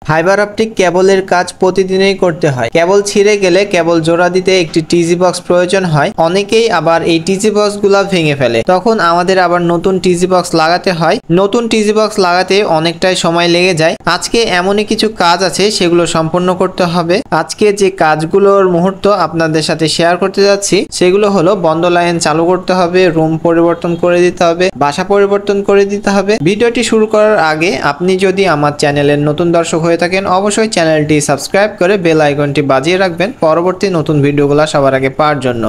Fibre optic কেবলের কাজ প্রতিদিনই করতে হয়। কেবল ছিঁড়ে গেলে কেবল জোড়া দিতে একটি টিজি বক্স প্রয়োজন হয়। অনেকেই আবার এই টিজি বক্স গুলা ভেঙে ফেলে, তখন আমাদের আবার নতুন টিজি বক্স লাগাতে হয়। নতুন টিজি বক্স লাগাতে অনেকটাই সময় লেগে যায়। আজকে এমনই কিছু কাজ আছে, সেগুলো সম্পূর্ণ করতে হবে। আজকে যে কাজগুলোর মুহূর্ত আপনাদের সাথে শেয়ার করতে যাচ্ছি সেগুলো হলো, বন্ধ লাইন চালু করতে হবে, রুম পরিবর্তন করে দিতে হবে, বাসা পরিবর্তন করে দিতে হবে। ভিডিওটি শুরু করার আগে আপনি যদি আমার চ্যানেলের নতুন দর্শক হয়ে থাকেন, অবশ্যই চ্যানেলটি সাবস্ক্রাইব করে বেল আইকনটি বাজিয়ে রাখবেন পরবর্তী নতুন ভিডিওগুলো সবার আগে পাওয়ার জন্য।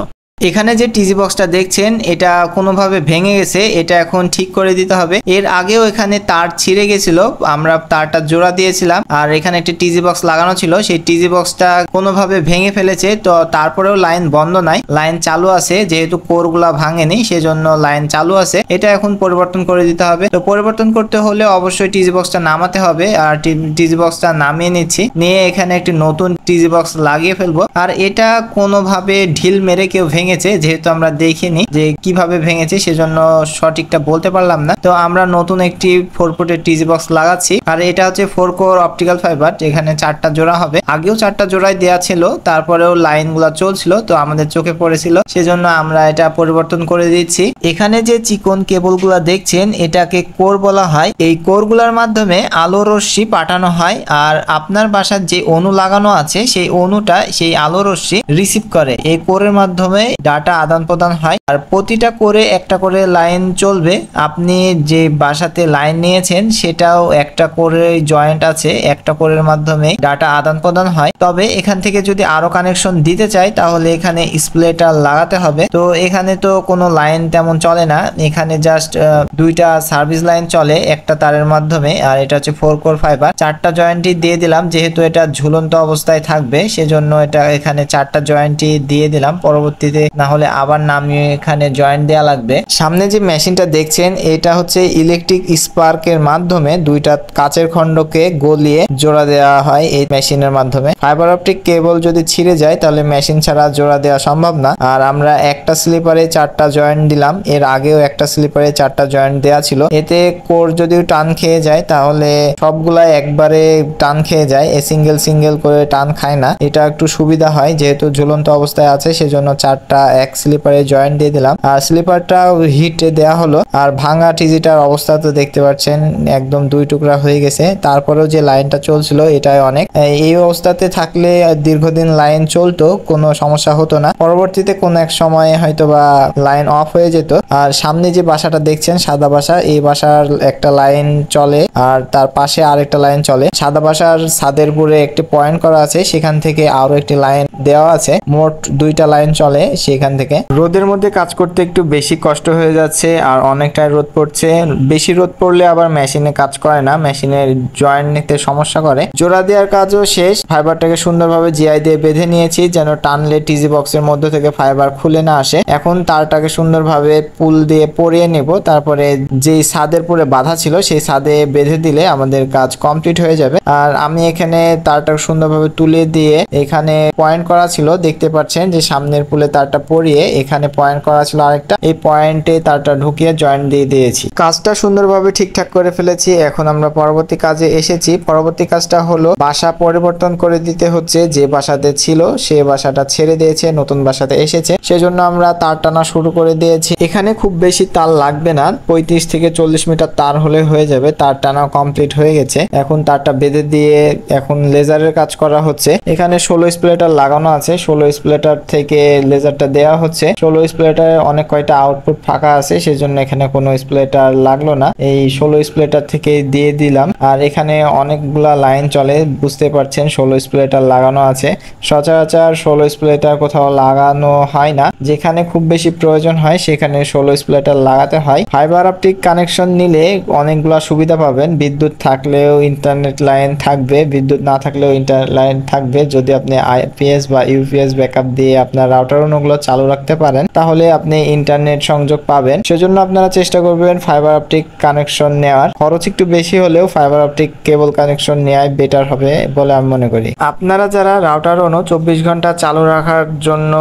এখানে যে টিজি বক্সটা দেখছেন এটা কোনোভাবে ভেঙে গেছে, এটা এখন ঠিক করে দিতে হবে। এর আগেও এখানে তার ছিঁড়ে গেছিল, আমরা তারটা জোড়া দিয়েছিলাম, আর এখানে একটি টিজি বক্স লাগানো ছিল, সেই টিজি বক্সটা কোনোভাবে ভেঙে ফেলেছে। তো তারপরেও লাইন বন্ধ নাই, লাইন চালু আছে, যেহেতু কোরগুলা ভাঙেনি সেজন্য লাইন চালু আছে। এটা এখন পরিবর্তন করে দিতে হবে। তো পরিবর্তন করতে হলে অবশ্যই টিজি বক্সটা নামাতে হবে, আর টিজি বক্সটা নামিয়ে নিচ্ছি, নিয়ে এখানে একটি নতুন টিজি বক্স লাগিয়ে ফেলবো। আর এটা কোনোভাবে ঢিল মেরে কেউ ভেঙেছে, যেহেতু আমরা দেখিনি যে কিভাবে ভেঙেছে, সেজন্য সঠিকটা বলতে পারলাম না। তো আমরা নতুন একটি 4 ফুটের টিজি বক্স লাগাচ্ছি, আর এটা হচ্ছে 4 কোর অপটিক্যাল ফাইবার, এখানে 4টা জোড়া হবে। আগেও 4টা জোড়াই দেওয়া ছিল, তারপরেও লাইনগুলো চলছিল, তো আমাদের চোখে পড়েছিল, সেজন্য আমরা এটা পরিবর্তন করে দিচ্ছি। এখানে যে চিকন কেবলগুলো দেখছেন এটাকে কোর বলা হয়। এই কোরগুলোর মাধ্যমে আলো রশ্মি পাঠানো হয়, আর আপনার বাসার যে অণু লাগানো আছে সেই অণুটা সেই আলো রশ্মি রিসিভ করে। এই কোরের মাধ্যমে ডাটা আদান প্রদান হয়, আর প্রতিটা কোরে একটা করে লাইন চলবে। আপনি যে বাসাতে লাইন নিয়েছেন সেটাও একটা কোরে জয়েন্ট আছে, একটা কোরের মাধ্যমে ডাটা আদান প্রদান হয়। তবে এখান থেকে যদি আরো কানেকশন দিতে চাই তাহলে এখানে স্প্লিটার লাগাতে হবে। তো এখানে তো কোনো লাইন তেমন চলে না, এখানে জাস্ট দুইটা সার্ভিস লাইন চলে একটা তারের মাধ্যমে, আর এটা হচ্ছে 4 কোর ফাইবার। 4টা জয়েন্টই দিয়ে দিলাম, যেহেতু এটা ঝুলন্ত অবস্থায় থাকবে সেজন্য এটা এখানে 4টা জয়েন্টই দিয়ে দিলাম। পরবর্তীতে না হলে আবার নামিয়ে এখানে জয়েন্ট দেওয়া লাগবে। সামনে যে মেশিনটা দেখছেন এটা হচ্ছে ইলেকট্রিক স্পার্কের মাধ্যমে দুইটা কাচের খণ্ডকে গলিয়ে জোড়া দেওয়া হয় এই মেশিনের মাধ্যমে। ফাইবার অপটিক কেবল যদি ছিঁড়ে যায় তাহলে মেশিন ছাড়া জোড়া দেওয়া সম্ভব না। আর আমরা একটা স্লিপারে 4টা জয়েন্ট দিলাম, এর আগেও একটা স্লিপারে 4টা জয়েন্ট দেওয়া ছিল। এতে কোর যদি টান খেয়ে যায় তাহলে সবগুলাই একবারে টান খেয়ে যায়, সিঙ্গেল সিঙ্গেল করে টান খায় না। এটা একটু সুবিধা হয়, যেহেতু ঝুলন্ত অবস্থায় আছে সেজন্য 4টা এক স্লিপারে জয়েন্ট দিয়ে দিলাম। আর স্লিপারটা হিটে দেওয়া হলো। আর ভাঙা টিজিটার অবস্থা তো দেখতে পাচ্ছেন, একদম 2 টুকরা হয়ে গেছে। তারপরেও যে লাইনটা চলছিল এটাই অনেক। এই অবস্থাতে থাকলে দীর্ঘদিন লাইন চলতো, কোনো সমস্যা হতো না। পরবর্তীতে কোনো এক সময় হয়তো বা লাইন অফ হয়ে যেত। আর সামনে যে বাসাটা দেখছেন সাদা বাসা, এই বাসার একটা লাইন চলে আর তার পাশে আরেকটা লাইন চলে। সাদা বাসার ছাদের উপরে একটি পয়েন্ট করা আছে, সেখান থেকে আরো একটি লাইন দেওয়া আছে, মোট 2টা লাইন চলে সেখান থেকে। রোদের মধ্যে কাজ করতে একটু বেশি কষ্ট হয়ে যাচ্ছে, আর অনেকটাই রোদ পড়ছে। বেশি রোদ পড়লে আবার মেশিনে কাজ করে না, মেশিনের জয়েন্ট নিতে সমস্যা করে। জোড়া দেওয়ার কাজও শেষ, ফাইবারটাকে সুন্দরভাবে জিআই দিয়ে বেঁধে নিয়েছি যেন টানলে টিজি বক্সের মধ্যে থেকে ফাইবার খুলে না আসে। এখন তারটাকে সুন্দরভাবে পুল দিয়ে পরিয়ে নেব, তারপরে যেই ছাদের পরে বাঁধা ছিল সেই ছাদে বেঁধে দিলে আমাদের কাজ কমপ্লিট হয়ে যাবে। আর আমি এখানে তারটা সুন্দরভাবে তুলে দিয়ে এখানে পয়েন্ট করা ছিল, দেখতে পাচ্ছেন যে সামনের পুলে তারটা পরিয়ে এখানে পয়েন্ট করা ছিল আরেকটা, এই পয়েন্টে তারটা ঢুকিয়ে জয়েন্ট দিয়ে দিয়েছি। কাজটা সুন্দরভাবে ঠিকঠাক করে ফেলেছি। এখন আমরা পরবর্তী কাজে এসেছি। পরবর্তী কাজটা হলো বাসা পরিবর্তন করে দিতে হচ্ছে। যে বাসাতে ছিল সে বাসাটা ছেড়ে দিয়েছে, নতুন বাসাতে এসেছে, সেজন্য আমরা তার টানা শুরু করে দিয়েছি। এখানে খুব বেশি তার লাগবে না, 35 থেকে 40 মিটার তার হলে হয়ে যাবে। তার টানা কমপ্লিট হয়ে গেছে, এখন তারটা বেঁধে দিয়ে এখন লেজারের কাজ করা হচ্ছে। এখানে 16 স্প্লিটার লাগানো আছে, 16 স্প্লিটার থেকে লেজারটা দেওয়া হচ্ছে। 16 স্প্লিটারে অনেক কয়টা আউটপুট ফাঁকা আছে, সেজন্য এখানে কোনো স্প্লিটার লাগলো না, এই 16 স্প্লিটার থেকে দিয়ে দিলাম। আর এখানে অনেকগুলা লাইন চলে, বুঝতে পারছেন 16 স্প্লিটার লাগানো আছে। সচরাচর 16 স্প্লিটার কোথাও লাগানো হয় না, যেখানে খুব বেশি প্রয়োজন হয় সেখানে 16 স্প্লিটার লাগাতে হয়। ফাইবার অপটিক কানেকশন নিলে অনেকগুলা সুবিধা পাবেন, বিদ্যুৎ থাকলেও ইন্টারনেট লাইন থাকবে, বিদ্যুৎ না থাকলেও ইন্টারনেট লাইন থাকবে। যদি আপনি আইপিএস বা ইউপিএস ব্যাকআপ দিয়ে আপনার রাউটার অনুগুলো কানেকশনগুলো চালু রাখতে পারেন তাহলে আপনি ইন্টারনেট সংযোগ পাবেন। সেজন্য আপনারা চেষ্টা করবেন ফাইবার অপটিক কানেকশন নেওয়ার। খরচ একটু বেশি হলেও ফাইবার অপটিক কেবল কানেকশন নেওয়াই বেটার হবে বলে আমি মনে করি। আপনারা যারা রাউটার অনু 24 ঘন্টা চালু রাখার জন্য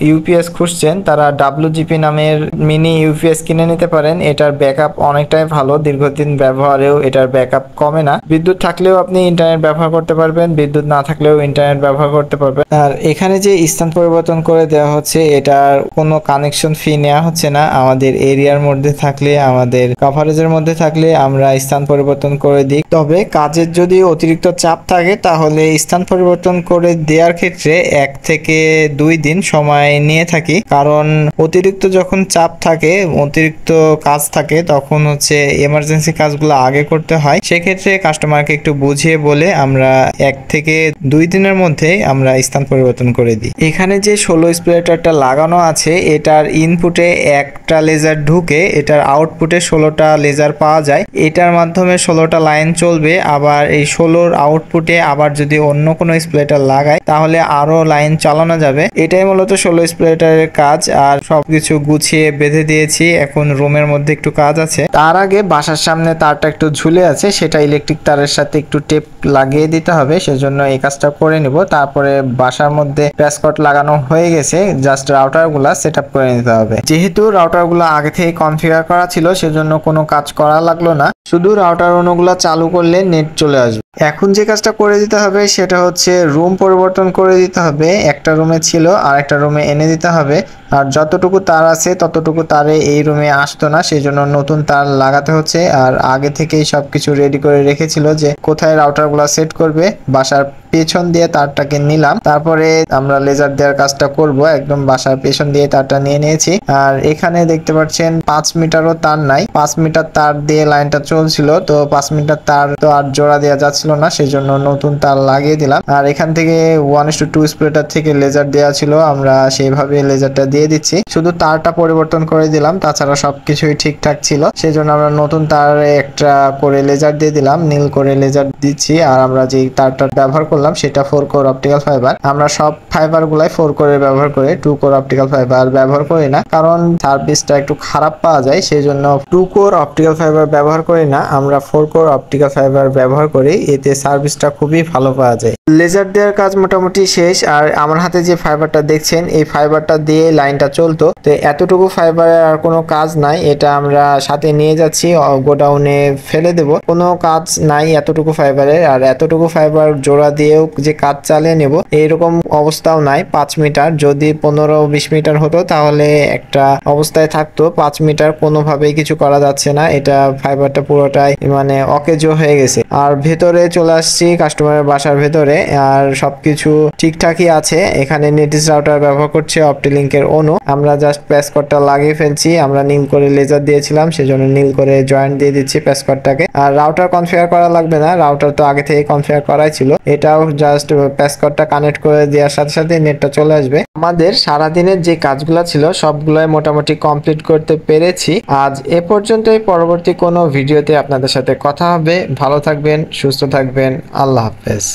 ইউপিএস খুঁজছেন তারা WGP নামের মিনি ইউপিএস কিনে নিতে পারেন। এটার ব্যাকআপ অনেকটাই ভালো, দীর্ঘদিন ব্যবহারেও এটার ব্যাকআপ কমে না। বিদ্যুৎ থাকলেও আপনি ইন্টারনেট ব্যবহার করতে পারবেন, বিদ্যুৎ না থাকলেও ইন্টারনেট ব্যবহার করতে পারবেন। আর এখানে যে স্থান পরিবর্তন করে দেওয়া হচ্ছে এটার কোনো কানেকশন ফি নেওয়া হচ্ছে না। আমাদের এরিয়ার মধ্যে থাকলে, আমাদের কভারেজের মধ্যে থাকলে আমরা স্থান পরিবর্তন করে দিই। তবে কাজের যদি অতিরিক্ত চাপ থাকে তাহলে স্থান পরিবর্তন করে দেওয়ার ক্ষেত্রে 1 থেকে 2 দিন সময় নিয়ে থাকি, কারণ অতিরিক্ত যখন চাপ থাকে, অতিরিক্ত কাজ থাকে তখন হচ্ছে এমার্জেন্সি কাজগুলো আগে করতে হয়। সেক্ষেত্রে কাস্টমারকে একটু বুঝিয়ে বলে আমরা 1 থেকে 2 দিনের মধ্যে আমরা স্থান পরিবর্তন করে দিই। এখানে যে 16 স্প্লিটারটা লাগানো আছে এটার ইনপুটে একটা লেজার ঢুকে এটার আউটপুটে 16টা লেজার পাওয়া যায়। এটার মাধ্যমে 16টা লাইন চলবে। আবার এই 16র আউটপুটে আবার যদি অন্য কোনো স্প্লিটার লাগায় তাহলে আরো লাইন চালানো যাবে। এটাই মূলত 16 স্প্লিটারের কাজ। আর সবকিছু গুছিয়ে বেঁধে দিয়েছি, এখন রুমের মধ্যে একটু কাজ আছে। তার আগে বাসার সামনে তারটা একটু ঝুলে আছে, সেটা ইলেকট্রিক তারের সাথে একটু টেপ লাগিয়ে দিতে হবে, সেজন্য এই কাজটা করে নিব। তারপরে বাসার মধ্যে প্যাসকট লাগানো হয়ে গেছে, জাস্ট রাউটারগুলো সেটআপ করে নিতে হবে। যেহেতু রাউটারগুলো আগে থেকে কনফিগার করা ছিল সেজন্য কোনো কাজ করা লাগলো না, শুধু রাউটার অনুগুলো চালু করলে নেট চলে আসবে। এখন যে কাজটা করে দিতে হবে সেটা হচ্ছে রুম পরিবর্তন করে দিতে হবে। একটা রুমে ছিল আর একটা রুমে এনে দিতে হবে। আর যতটুকু তার আছে ততটুকু তারে এই রুমে আসতো না, সেই জন্য নতুন তার লাগাতে হচ্ছে। আর আগে থেকেই সবকিছু রেডি করে রেখেছিল যে কোথায় রাউটারগুলো সেট করবে। বাসার পেছন দিয়ে তারটাকে নিলাম, তারপরে আমরা লেজার দেওয়ার কাজটা করব। একদম বাসার পেছন দিয়ে তারটা নিয়ে নিয়েছি। আর এখানে দেখতে পাচ্ছেন 5 মিটারও তার নাই, 5 মিটার তার দিয়ে লাইনটা চলছিল, তো 5 মিটার তার তো আর জোড়া দেওয়া যাচ্ছিল না, সেজন্য নতুন তার লাগিয়ে দিলাম। আর এখান থেকে 1:2 স্প্লিটার থেকে লেজার দেওয়া ছিল, আমরা সেইভাবে লেজারটা দিয়ে দিচ্ছি, শুধু তারটা পরিবর্তন করে দিলাম, তাছাড়া সবকিছুই ঠিকঠাক ছিল। সেজন্য আমরা নতুন তারে একটা করে লেজার দিয়ে দিলাম, নীল করে লেজার দিচ্ছি। আর আমরা যে তারটা ব্যবহার করলাম সেটা 4 কোর অপটিক্যাল ফাইবার। আমরা সব ফাইবার গুলাই 4 কোরে ব্যবহার করে 2 কোর অপটিক্যাল ফাইবার ব্যবহার করি না, কারণ সার্ভিসটা একটু খারাপ পাওয়া যায়, সেই জন্য 2 কোর অপটিক্যাল ফাইবার ব্যবহার করি না, আমরা 4 কোর অপটিক্যাল ফাইবার ব্যবহার করি। এতে সার্ভিসটা খুবই ভালো পাওয়া যায়। লেজার দেওয়ার কাজ মোটামুটি শেষ। আর আমার হাতে যে ফাইবারটা দেখছেন এই ফাইবারটা দিয়ে লাইনটা চলতো, তো এতটুকু ফাইবারের আর কোনো কাজ নাই, এটা আমরা সাথে নিয়ে যাচ্ছি, গোডাউনে ফেলে দেব। কোনো কাজ নাই এতটুকু ফাইবারের। আর এতটুকু ফাইবার জোড়া দিয়েও যে কাজ চালিয়ে নেব এইরকম অবস্থাও নাই। 5 মিটার, যদি 15-20 মিটার হতো তাহলে একটা অবস্থায় থাকতো। 5 মিটার কোনোভাবেই কিছু করা যাচ্ছে না, এটা ফাইবারটা পুরোটাই মানে অকেজো হয়ে গেছে। আর ভেতরে চলে আসছি কাস্টমারের বাসার ভেতরে, আর সবকিছু ঠিকঠাকই আছে। এখানে নেটিস রাউটার ব্যবহার করছে অপটিলিঙ্কের অনু। আমরা জাস্ট প্যাসকটটা লাগিয়ে ফেলছি, আমরা নীল করে লেজার দিয়েছিলাম সেজন্য নীল করে জয়েন্ট দিয়ে দিচ্ছি প্যাসকটটাকে। আর রাউটার কনফিগার করা লাগবে না, রাউটার তো আগে থেকে কনফিগার করাই ছিল। এটাও জাস্ট প্যাসকটটা কানেক্ট করে দেওয়ার সাথে সাথে নেটটা চলে আসবে। আমাদের সারাদিনের যে কাজগুলো ছিল সবগুলোই মোটামুটি কমপ্লিট করতে পেরেছি। আজ এ পর্যন্তই, পরবর্তী কোনো ভিডিওতে আপনাদের সাথে কথা হবে। ভালো থাকবেন, সুস্থ থাকবেন, আল্লাহ হাফেজ।